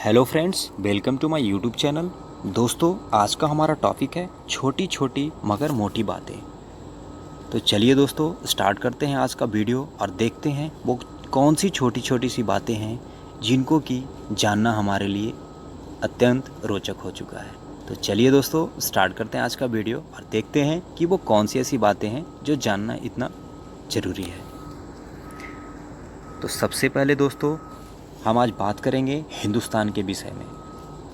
Hello friends, welcome to my YouTube channel. दोस्तों, आज का हमारा टॉपिक है छोटी छोटी मगर मोटी बातें। तो चलिए दोस्तों, स्टार्ट करते हैं आज का वीडियो और देखते हैं वो कौन सी छोटी छोटी सी बातें हैं जिनको कि जानना हमारे लिए अत्यंत रोचक हो चुका है। तो चलिए दोस्तों, स्टार्ट करते हैं आज का वीडियो और देखते हैं कि वो कौन सी ऐसी बातें हैं जो जानना इतना ज़रूरी है। तो सबसे पहले दोस्तों, हम आज बात करेंगे हिंदुस्तान के विषय में।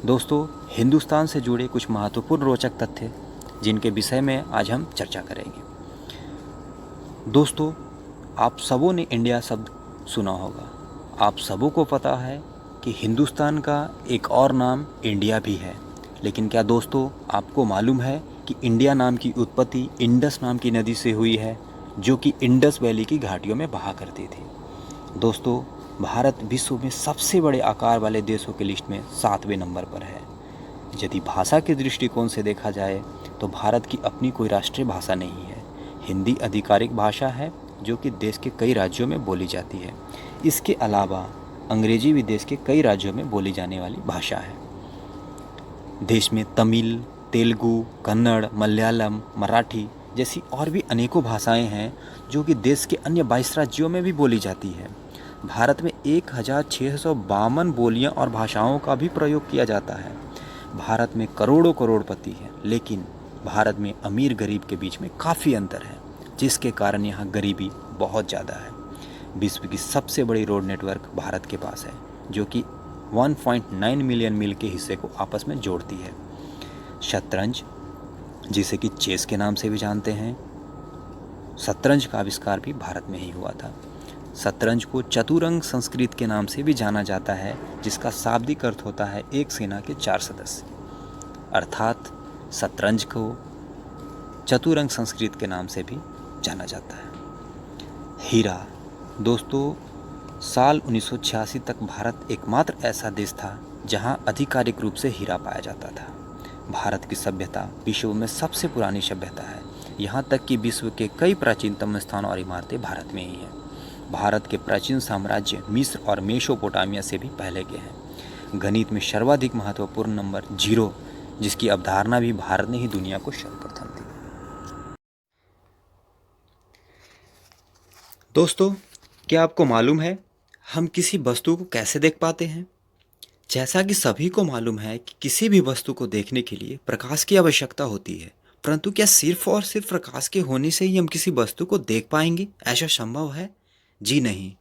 दोस्तों, हिंदुस्तान से जुड़े कुछ महत्वपूर्ण रोचक तथ्य जिनके विषय में आज हम चर्चा करेंगे। दोस्तों, आप सबों ने इंडिया शब्द सुना होगा। आप सबों को पता है कि हिंदुस्तान का एक और नाम इंडिया भी है। लेकिन क्या दोस्तों, आपको मालूम है कि इंडिया नाम की उत्पत्ति इंडस नाम की नदी से हुई है, जो कि इंडस वैली की घाटियों में बहा करती थी। दोस्तों, भारत विश्व में सबसे बड़े आकार वाले देशों की लिस्ट में 7वें नंबर पर है। यदि भाषा के दृष्टिकोण से देखा जाए तो भारत की अपनी कोई राष्ट्रीय भाषा नहीं है। हिंदी आधिकारिक भाषा है जो कि देश के कई राज्यों में बोली जाती है। इसके अलावा अंग्रेजी भी देश के कई राज्यों में बोली जाने वाली भाषा है। देश में तमिल, तेलुगु, कन्नड़, मलयालम, मराठी जैसी और भी अनेकों भाषाएं हैं जो कि देश के अन्य 22 राज्यों में भी बोली जाती है। भारत में 1652 बोलियां और भाषाओं का भी प्रयोग किया जाता है। भारत में करोड़ों करोड़पति हैं, लेकिन भारत में अमीर गरीब के बीच में काफ़ी अंतर है, जिसके कारण यहाँ गरीबी बहुत ज़्यादा है। विश्व की सबसे बड़ी रोड नेटवर्क भारत के पास है, जो कि 1.9 मिलियन मील के हिस्से को आपस में जोड़ती है। शतरंज, जिसे कि चेस के नाम से भी जानते हैं, शतरंज का आविष्कार भी भारत में ही हुआ था। शतरंज को चतुरंग संस्कृत के नाम से भी जाना जाता है, जिसका शाब्दिक अर्थ होता है एक सेना के 4 सदस्य। अर्थात शतरंज को चतुरंग संस्कृत के नाम से भी जाना जाता है। हीरा, दोस्तों, साल 1986 तक भारत एकमात्र ऐसा देश था जहां आधिकारिक रूप से हीरा पाया जाता था। भारत की सभ्यता विश्व में सबसे पुरानी सभ्यता है। यहाँ तक कि विश्व के कई प्राचीनतम स्थान और इमारतें भारत में ही हैं। भारत के प्राचीन साम्राज्य मिस्र और मेसोपोटामिया से भी पहले के हैं। गणित में सर्वाधिक महत्वपूर्ण नंबर 0, जिसकी अवधारणा भी भारत ने ही दुनिया को सर्वप्रथम दी। दोस्तों, क्या आपको मालूम है हम किसी वस्तु को कैसे देख पाते हैं? जैसा कि सभी को मालूम है कि किसी भी वस्तु को देखने के लिए प्रकाश की आवश्यकता होती है, परंतु क्या सिर्फ और सिर्फ प्रकाश के होने से ही हम किसी वस्तु को देख पाएंगे? ऐसा संभव है? जी नहीं,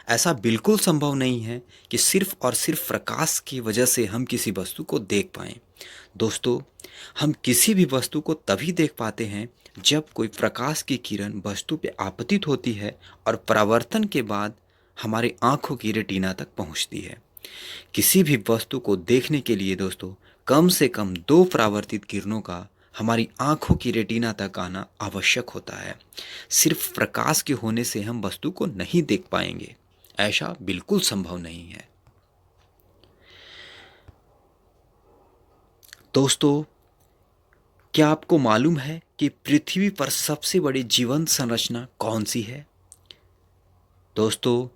ऐसा बिल्कुल संभव नहीं है कि सिर्फ और सिर्फ प्रकाश की वजह से हम किसी वस्तु को देख पाएं। दोस्तों, हम किसी भी वस्तु को तभी देख पाते हैं जब कोई प्रकाश की किरण वस्तु पे आपतित होती है और परावर्तन के बाद हमारी आंखों की रेटिना तक पहुंचती है। किसी भी वस्तु को देखने के लिए दोस्तों, कम से कम 2 परावर्तित किरणों का हमारी आंखों की रेटिना तक आना आवश्यक होता है। सिर्फ प्रकाश के होने से हम वस्तु को नहीं देख पाएंगे, ऐसा बिल्कुल संभव नहीं है। दोस्तों, क्या आपको मालूम है कि पृथ्वी पर सबसे बड़ी जीवंत संरचना कौन सी है? दोस्तों,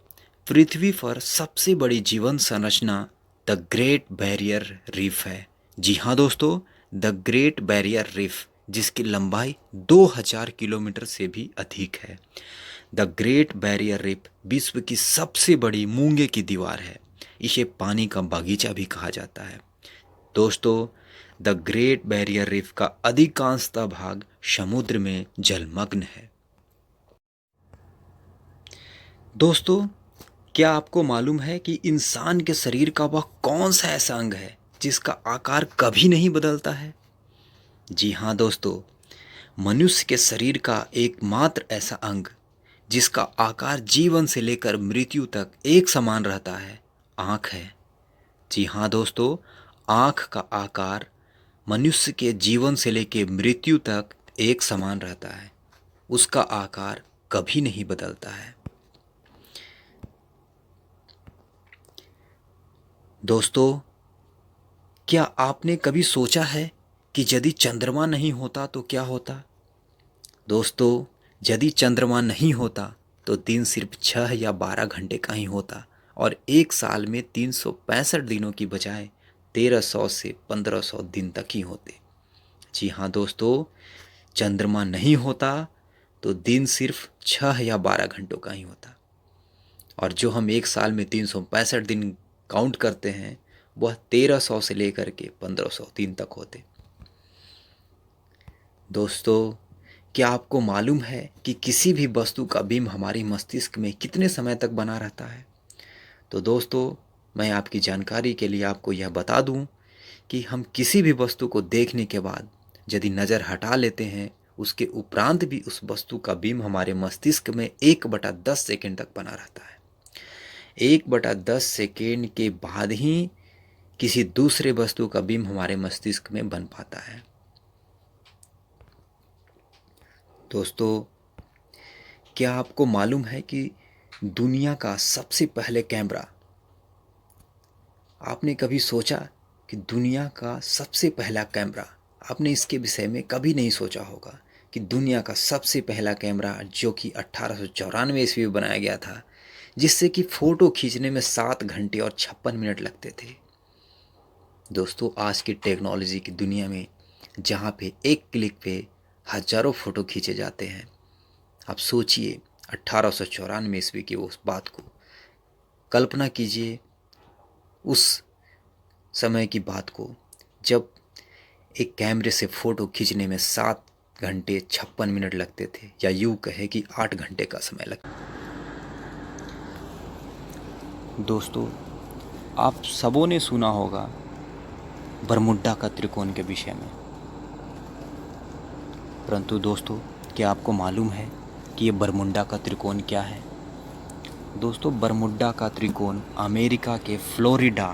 पृथ्वी पर सबसे बड़ी जीवंत संरचना द ग्रेट बैरियर रीफ है। जी हाँ दोस्तों, द ग्रेट बैरियर रीफ, जिसकी लंबाई 2000 किलोमीटर से भी अधिक है। द ग्रेट बैरियर रीफ विश्व की सबसे बड़ी मूंगे की दीवार है। इसे पानी का बागीचा भी कहा जाता है। दोस्तों, द ग्रेट बैरियर रीफ का अधिकांशतः भाग समुद्र में जलमग्न है। दोस्तों, क्या आपको मालूम है कि इंसान के शरीर का वह कौन सा ऐसा अंग है जिसका आकार कभी नहीं बदलता है? जी हाँ दोस्तों, मनुष्य के शरीर का एकमात्र ऐसा अंग जिसका आकार जीवन से लेकर मृत्यु तक एक समान रहता है, आँख है। जी हाँ दोस्तों, आँख का आकार मनुष्य के जीवन से लेकर मृत्यु तक एक समान रहता है। उसका आकार कभी नहीं बदलता है। दोस्तों, क्या आपने कभी सोचा है कि यदि चंद्रमा नहीं होता तो क्या होता? दोस्तों, यदि चंद्रमा नहीं होता तो दिन सिर्फ 6 या 12 घंटे का ही होता और एक साल में 365 दिनों की बजाय 1300 से 1500 दिन तक ही होते। जी हाँ दोस्तों, चंद्रमा नहीं होता तो दिन सिर्फ 6 या 12 घंटों का ही होता, और जो हम एक साल में 365 दिन काउंट करते हैं वह 1300 से लेकर के 1500 दिन तक होते। दोस्तों, क्या आपको मालूम है कि किसी भी वस्तु का बिंब हमारे मस्तिष्क में कितने समय तक बना रहता है? तो दोस्तों, मैं आपकी जानकारी के लिए आपको यह बता दूं कि हम किसी भी वस्तु को देखने के बाद यदि नज़र हटा लेते हैं, उसके उपरांत भी उस वस्तु का बिंब हमारे मस्तिष्क में 1/10 सेकेंड तक बना रहता है। 1/10 सेकेंड के बाद ही किसी दूसरे वस्तु का बिंब हमारे मस्तिष्क में बन पाता है। दोस्तों, क्या आपको मालूम है कि दुनिया का सबसे पहले कैमरा, आपने कभी सोचा कि दुनिया का सबसे पहला कैमरा, आपने इसके विषय में कभी नहीं सोचा होगा कि दुनिया का सबसे पहला कैमरा जो कि 1894 ईस्वी में बनाया गया था, जिससे कि फ़ोटो खींचने में 7 घंटे और 56 मिनट लगते थे। दोस्तों, आज की टेक्नोलॉजी की दुनिया में जहाँ पे एक क्लिक पे हज़ारों फ़ोटो खींचे जाते हैं, आप सोचिए 1894 ईस्वी की उस बात को, कल्पना कीजिए उस समय की बात को जब एक कैमरे से फ़ोटो खींचने में 7 घंटे 56 मिनट लगते थे, या यूँ कहे कि 8 घंटे का समय लगता। दोस्तों, आप सबों ने सुना होगा बरमुड्डा का त्रिकोण के विषय में, परंतु दोस्तों, क्या आपको मालूम है कि ये बरमुड्डा का त्रिकोण क्या है? दोस्तों, बरमुड्डा का त्रिकोण अमेरिका के फ्लोरिडा,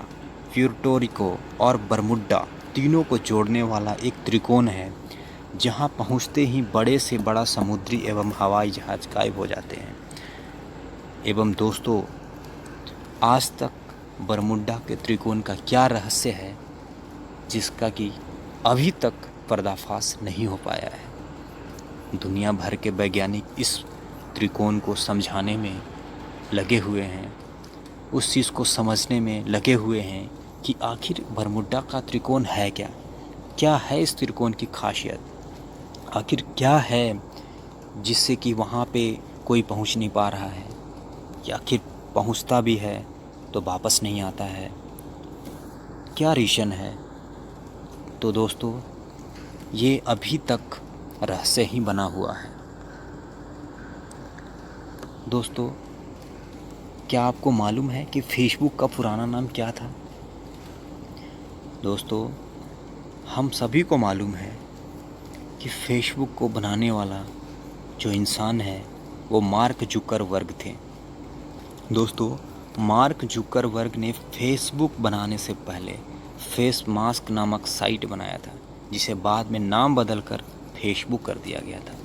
प्यूर्टो और बरमुड्डा तीनों को जोड़ने वाला एक त्रिकोण है, जहां पहुंचते ही बड़े से बड़ा समुद्री एवं हवाई जहाज गायब हो जाते हैं। एवं दोस्तों, आज तक बरमुड्डा के त्रिकोण का क्या रहस्य है जिसका कि अभी तक पर्दाफाश नहीं हो पाया है। दुनिया भर के वैज्ञानिक इस त्रिकोण को समझाने में लगे हुए हैं, उस चीज़ को समझने में लगे हुए हैं कि आखिर बरमुड्डा का त्रिकोण है क्या, क्या है इस त्रिकोण की खासियत, आखिर क्या है जिससे कि वहाँ पे कोई पहुँच नहीं पा रहा है, या आखिर पहुँचता भी है तो वापस नहीं आता है, क्या रीज़न है। तो दोस्तों, ये अभी तक रहस्य ही बना हुआ है। दोस्तों, क्या आपको मालूम है कि फेसबुक का पुराना नाम क्या था? दोस्तों, हम सभी को मालूम है कि फेसबुक को बनाने वाला जो इंसान है वो मार्क जुकरबर्ग थे। दोस्तों, मार्क जुकरबर्ग ने फेसबुक बनाने से पहले फेस मास्क नामक साइट बनाया था, जिसे बाद में नाम बदलकर फेसबुक कर दिया गया था।